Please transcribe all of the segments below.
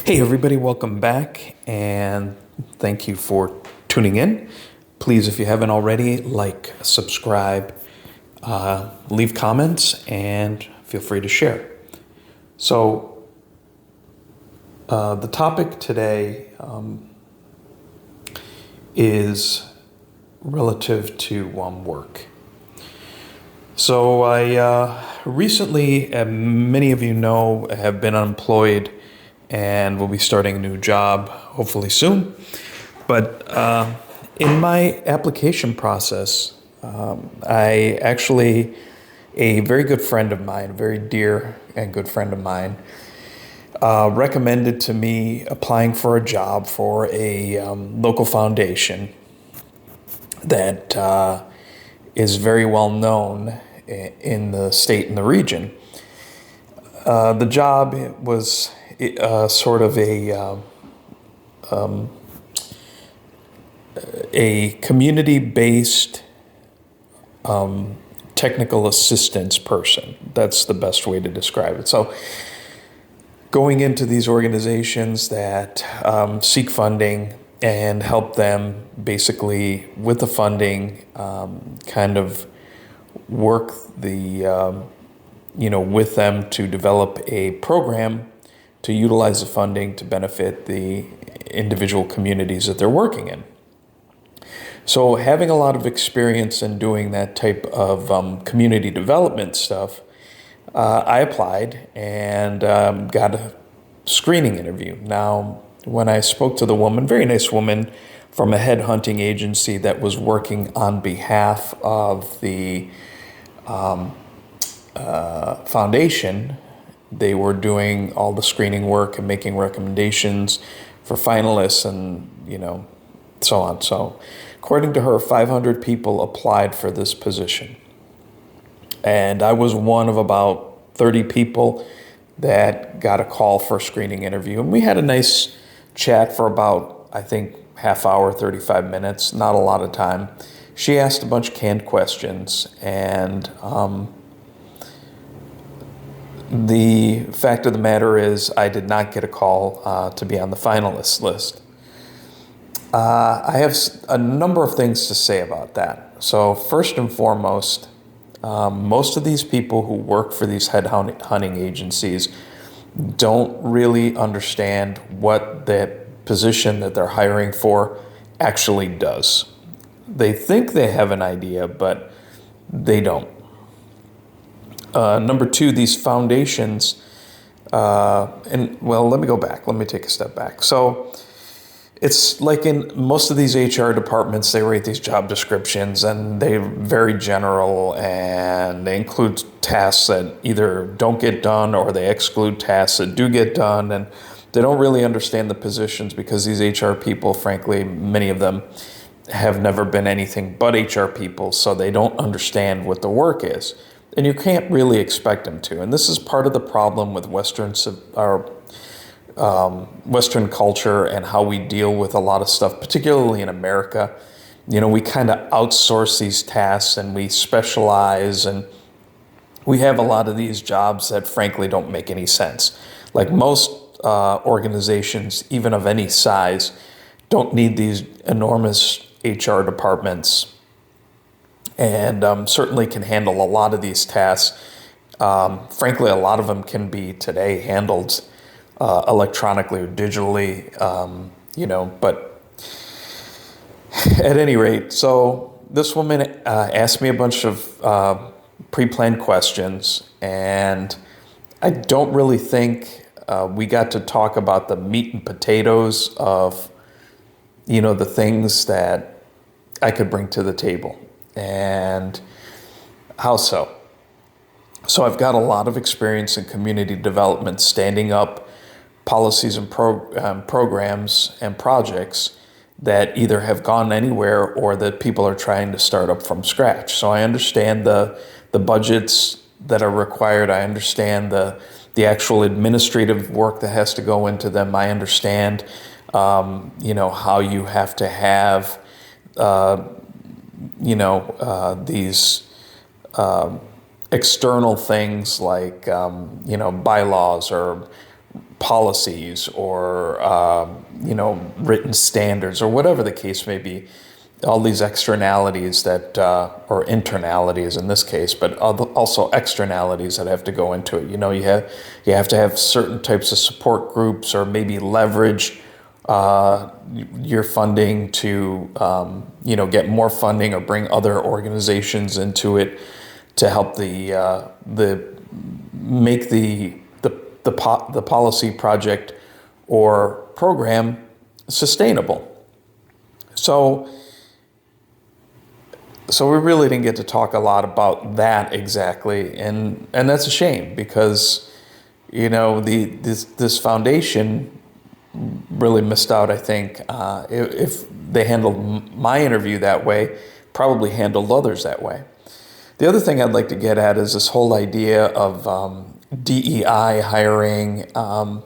Hey, everybody, welcome back, and thank you for tuning in. Please, if you haven't already, like, subscribe, leave comments, and feel free to share. So, the topic today is relative to work. So, I recently, many of you know, have been unemployed and will be starting a new job hopefully soon. But in my application process, I actually, a very good friend of mine, a very dear and good friend of mine, recommended to me applying for a job for a local foundation that is very well known in the state and the region. The job was sort of a community-based technical assistance person. That's the best way to describe it. So going into these organizations that seek funding and help them basically with the funding, kind of work with them to develop a program to utilize the funding to benefit the individual communities that they're working in. So having a lot of experience in doing that type of community development stuff, I applied and got a screening interview. Now, when I spoke to the woman, very nice woman from a headhunting agency that was working on behalf of the foundation, they were doing all the screening work and making recommendations for finalists and, so on. So according to her, 500 people applied for this position. And I was one of about 30 people that got a call for a screening interview. And we had a nice chat for about, I think, half hour, 35 minutes, not a lot of time. She asked a bunch of canned questions, and the fact of the matter is I did not get a call to be on the finalist list. I have a number of things to say about that. So first and foremost, most of these people who work for these headhunting agencies don't really understand what that position that they're hiring for actually does. They think they have an idea, but they don't. Number two, these foundations, let me go back. Let me take a step back. So it's like in most of these HR departments, they write these job descriptions and they're very general and they include tasks that either don't get done or they exclude tasks that do get done. And they don't really understand the positions because these HR people, frankly, many of them have never been anything but HR people, so they don't understand what the work is. And you can't really expect them to. And this is part of the problem with Western culture and how we deal with a lot of stuff, particularly in America. We kind of outsource these tasks and we specialize, and we have a lot of these jobs that frankly don't make any sense. Like most organizations, even of any size, don't need these enormous HR departments, and certainly can handle a lot of these tasks. Frankly, a lot of them can be today handled electronically or digitally, but at any rate, so this woman asked me a bunch of pre-planned questions, and I don't really think we got to talk about the meat and potatoes of, the things that I could bring to the table. And how so? So I've got a lot of experience in community development, standing up policies and programs and projects that either have gone anywhere or that people are trying to start up from scratch. So I understand the budgets that are required. I understand the actual administrative work that has to go into them. I understand, how you have to have, these external things like, bylaws or policies or written standards or whatever the case may be. All these externalities that, or internalities in this case, but also externalities that have to go into it. You have to have certain types of support groups, or maybe leverage your funding to get more funding, or bring other organizations into it to help make the policy project or program sustainable. So we really didn't get to talk a lot about that exactly, and that's a shame, because this foundation really missed out. I think if they handled my interview that way, probably handled others that way. The other thing I'd like to get at is this whole idea of DEI hiring, and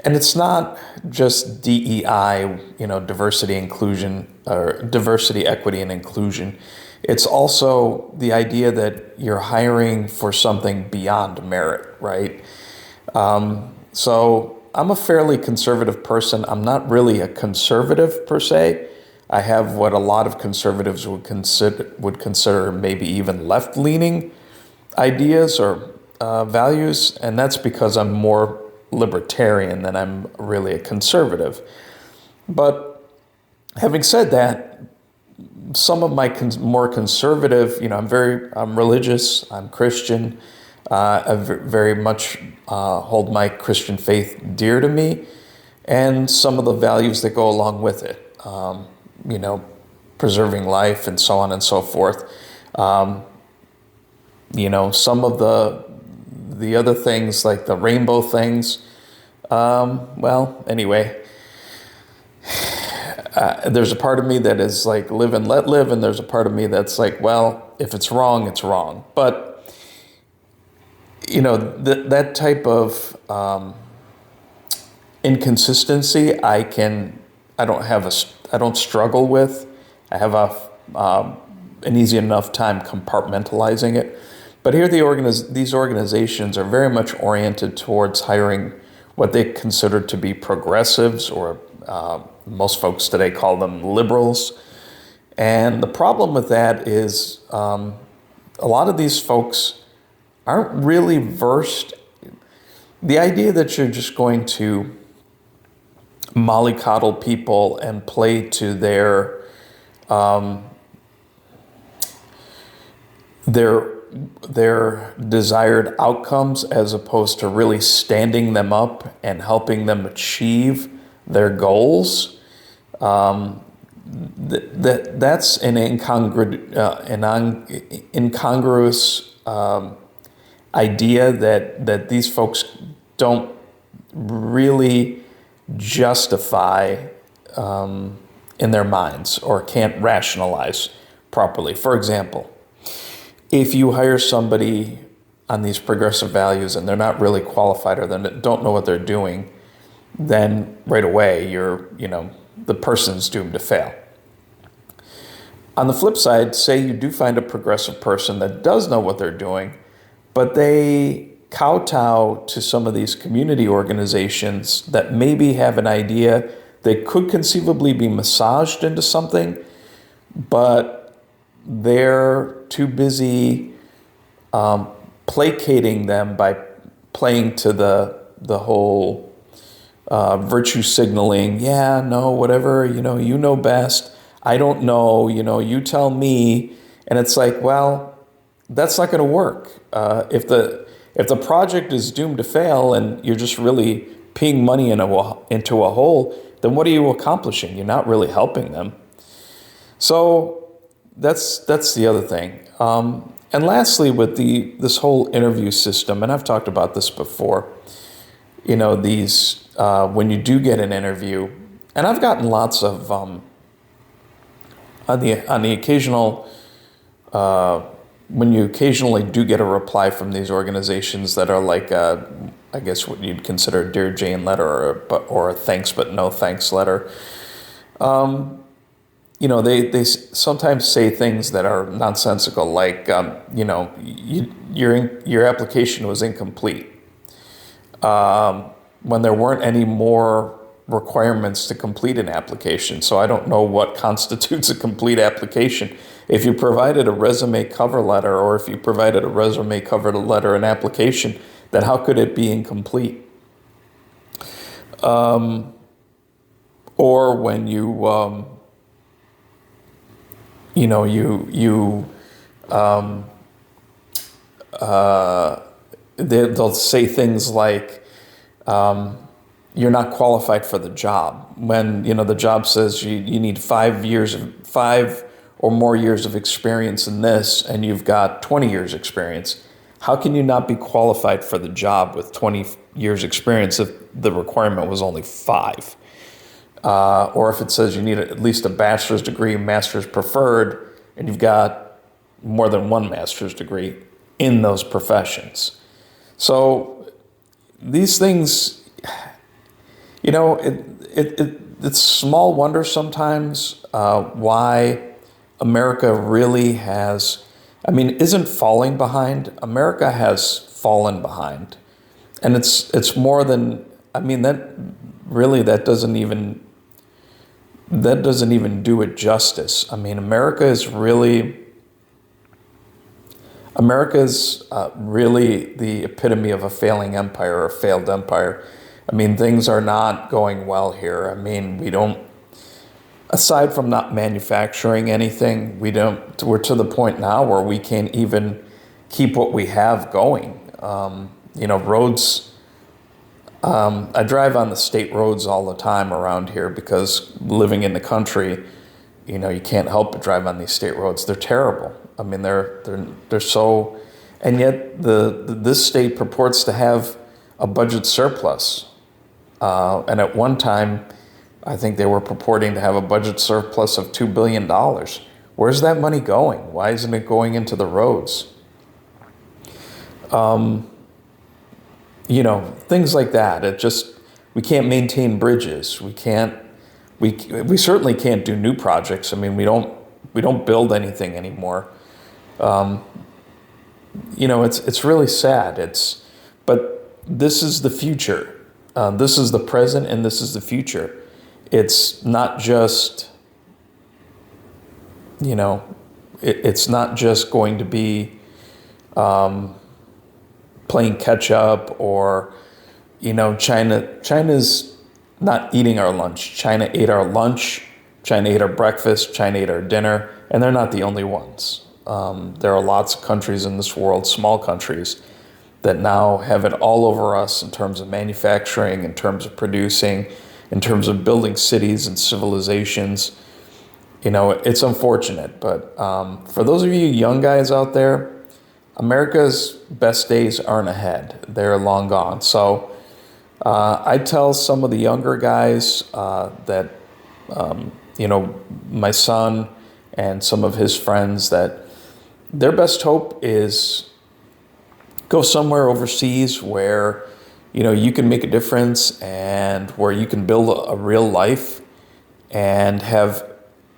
it's not just DEI, diversity, inclusion, or diversity, equity, and inclusion. It's also the idea that you're hiring for something beyond merit, right? So I'm a fairly conservative person. I'm not really a conservative per se. I have what a lot of conservatives would consider maybe even left-leaning ideas or values, and that's because I'm more libertarian than I'm really a conservative. But having said that, some of my more conservative, I'm religious, I'm Christian, I very much hold my Christian faith dear to me, and some of the values that go along with it, preserving life and so on and so forth. Some of the other things, like the rainbow things, anyway, there's a part of me that is like live and let live, and there's a part of me that's like, well, if it's wrong, it's wrong. But that type of inconsistency, I don't struggle with. I have an easy enough time compartmentalizing it. But here these organizations are very much oriented towards hiring what they consider to be progressives, or most folks today call them liberals. And the problem with that is a lot of these folks aren't really versed. The idea that you're just going to mollycoddle people and play to their desired outcomes, as opposed to really standing them up and helping them achieve their goals, that's an incongruous idea that these folks don't really justify in their minds, or can't rationalize properly. For example, if you hire somebody on these progressive values and they're not really qualified, or they don't know what they're doing, then right away the person's doomed to fail. On the flip side, say you do find a progressive person that does know what they're doing, but they kowtow to some of these community organizations that maybe have an idea that could conceivably be massaged into something, but they're too busy placating them by playing to the whole virtue signaling. Yeah, no, whatever, you know best. I don't know, you tell me. And it's like, well, that's not going to work. If the project is doomed to fail and you're just really peeing money into a hole, then what are you accomplishing? You're not really helping them. So that's the other thing. And lastly, with this whole interview system, and I've talked about this before, these when you do get an interview, and I've gotten lots of on the occasional when you occasionally do get a reply from these organizations that are like I guess what you'd consider a Dear Jane letter, or a thanks but no thanks letter. They sometimes say things that are nonsensical, like your application was incomplete. when there weren't any more requirements to complete an application. So I don't know what constitutes a complete application. If you provided a resume cover letter, or if you provided a resume cover letter and application, then how could it be incomplete? Or when they'll say things like, you're not qualified for the job, when the job says you need 5 or more years of experience in this, and you've got 20 years experience. How can you not be qualified for the job with 20 years experience if the requirement was only 5? Or if it says you need at least a bachelor's degree, master's preferred, and you've got more than one master's degree in those professions. So these things, it's small wonder sometimes why America really isn't falling behind. America has fallen behind. And it's more than, that doesn't even do it justice. America's really the epitome of a failing empire, or a failed empire. Things are not going well here. We don't, aside from not manufacturing anything, we're to the point now where we can't even keep what we have going. Roads, I drive on the state roads all the time around here, because living in the country, you can't help but drive on these state roads. They're terrible. They're so, and yet this state purports to have a budget surplus. And at one time, I think they were purporting to have a budget surplus of $2 billion. Where's that money going? Why isn't it going into the roads? Things like that. We can't maintain bridges. We certainly can't do new projects. We don't build anything anymore. It's really sad. But this is the future. This is the present, and this is the future. It's not just, it's not just going to be playing catch up, or, China's not eating our lunch. China ate our lunch, China ate our breakfast, China ate our dinner, and they're not the only ones. There are lots of countries in this world, small countries, that now have it all over us in terms of manufacturing, in terms of producing, in terms of building cities and civilizations. It's unfortunate, but for those of you young guys out there, America's best days aren't ahead. They're long gone. So I tell some of the younger guys that, my son and some of his friends, that their best hope is go somewhere overseas where, you can make a difference, and where you can build a real life and have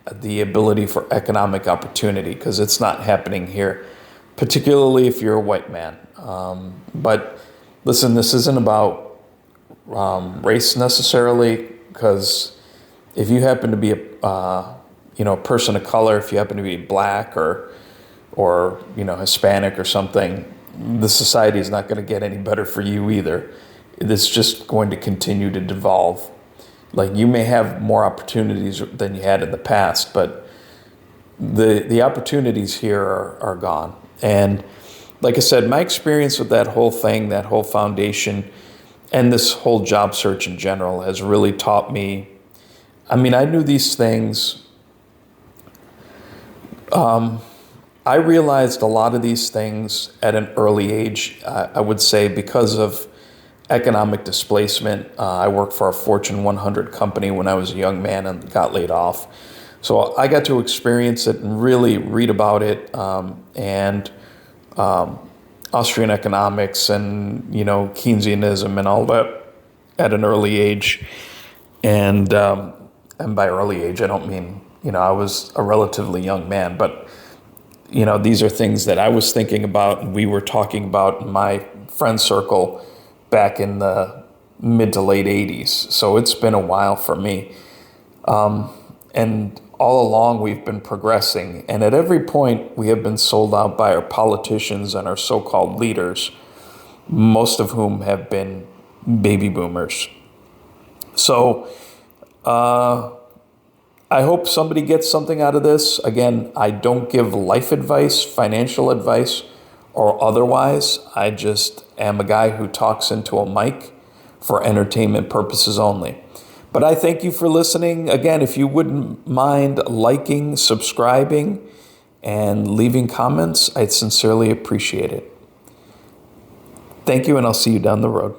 the ability for economic opportunity, because it's not happening here, particularly if you're a white man. But listen, this isn't about race necessarily, because if you happen to be a person of color, if you happen to be black or Hispanic or something, the society is not going to get any better for you either. It's just going to continue to devolve. Like, you may have more opportunities than you had in the past, but the opportunities here are gone. And like I said, my experience with that whole thing, that whole foundation, and this whole job search in general has really taught me. I knew these things. I realized a lot of these things at an early age, I would say, because of economic displacement. I worked for a Fortune 100 company when I was a young man and got laid off. So I got to experience it and really read about it, and Austrian economics and, Keynesianism and all that at an early age. And by early age, I don't mean, I was a relatively young man, but these are things that I was thinking about and we were talking about in my friend circle back in the mid to late 80s. So it's been a while for me. And all along we've been progressing. And at every point we have been sold out by our politicians and our so-called leaders, most of whom have been baby boomers. So I hope somebody gets something out of this. Again, I don't give life advice, financial advice, or otherwise. I just am a guy who talks into a mic for entertainment purposes only. But I thank you for listening. Again, if you wouldn't mind liking, subscribing, and leaving comments, I'd sincerely appreciate it. Thank you, and I'll see you down the road.